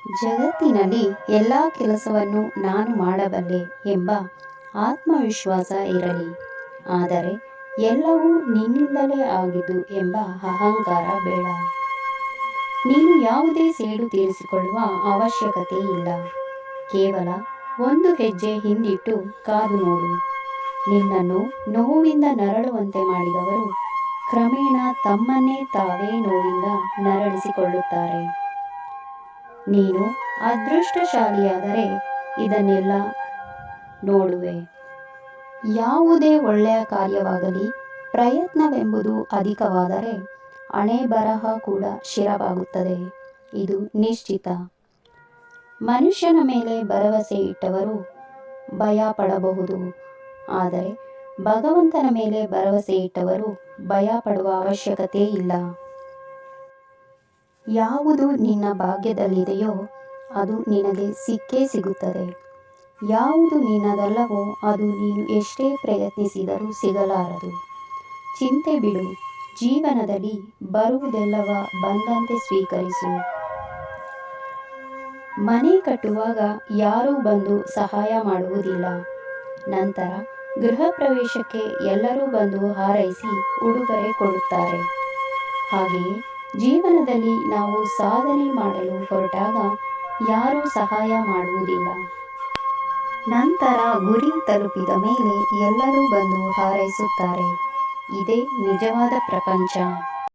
ಜಗತ್ತಿನಲ್ಲಿ ಎಲ್ಲ ಕೆಲಸವನ್ನು ನಾನು ಮಾಡಬಲ್ಲೆ ಎಂಬ ಆತ್ಮವಿಶ್ವಾಸ ಇರಲಿ. ಆದರೆ ಎಲ್ಲವೂ ನಿನ್ನಿಂದಲೇ ಆಗಿದ್ದು ಎಂಬ ಅಹಂಕಾರ ಬೇಡ. ನೀನು ಯಾವುದೇ ಸೇಡು ತೀರಿಸಿಕೊಳ್ಳುವ ಅವಶ್ಯಕತೆ ಇಲ್ಲ. ಕೇವಲ ಒಂದು ಹೆಜ್ಜೆ ಹಿಂದಿಟ್ಟು ಕಾದು ನೋಡು. ನಿನ್ನನ್ನು ನೋವಿಂದ ನರಳುವಂತೆ ಮಾಡಿದವರು ಕ್ರಮೇಣ ತಮ್ಮನ್ನೇ ತಾವೇ ನೋವಿಂದ ನರಳಿಸಿಕೊಳ್ಳುತ್ತಾರೆ. ನೀನು ಅದೃಷ್ಟಶಾಲಿಯಾದರೆ ಇದನ್ನೆಲ್ಲ ನೋಡುವೆ. ಯಾವುದೇ ಒಳ್ಳೆಯ ಕಾರ್ಯವಾಗಲಿ, ಪ್ರಯತ್ನವೆಂಬುದು ಅಧಿಕವಾದರೆ ಹಣೆಬರಹ ಕೂಡ ಶಿರವಾಗುತ್ತದೆ. ಇದು ನಿಶ್ಚಿತ. ಮನುಷ್ಯನ ಮೇಲೆ ಭರವಸೆ ಇಟ್ಟವರು ಭಯ ಪಡಬಹುದು, ಆದರೆ ಭಗವಂತನ ಮೇಲೆ ಭರವಸೆ ಇಟ್ಟವರು ಭಯ ಪಡುವ ಅವಶ್ಯಕತೆ ಇಲ್ಲ. ಯಾವುದು ನಿನ್ನ ಭಾಗ್ಯದಲ್ಲಿದೆಯೋ ಅದು ನಿನಗೆ ಸಿಕ್ಕೇ ಸಿಗುತ್ತದೆ. ಯಾವುದು ನಿನ್ನದಲ್ಲವೋ ಅದು ನೀನು ಎಷ್ಟೇ ಪ್ರಯತ್ನಿಸಿದರೂ ಸಿಗಲಾರದು. ಚಿಂತೆ ಬಿಡು. ಜೀವನದಲ್ಲಿ ಬರುವುದೆಲ್ಲವ ಬಂದಂತೆ ಸ್ವೀಕರಿಸು. ಮನೆ ಕಟ್ಟುವಾಗ ಯಾರೂ ಬಂದು ಸಹಾಯ ಮಾಡುವುದಿಲ್ಲ. ನಂತರ ಗೃಹ ಪ್ರವೇಶಕ್ಕೆ ಎಲ್ಲರೂ ಬಂದು ಹಾರೈಸಿ ಉಡುಗೊರೆ ಕೊಡುತ್ತಾರೆ. ಹಾಗೆಯೇ ಜೀವನದಲ್ಲಿ ನಾವು ಸಾಧನೆ ಮಾಡಲು ಹೊರಟಾಗ ಯಾರೂ ಸಹಾಯ ಮಾಡುವುದಿಲ್ಲ. ನಂತರ ಗುರಿ ತಲುಪಿದ ಮೇಲೆ ಎಲ್ಲರೂ ಬಂದು ಹಾರೈಸುತ್ತಾರೆ. ಇದೇ ನಿಜವಾದ ಪ್ರಪಂಚ.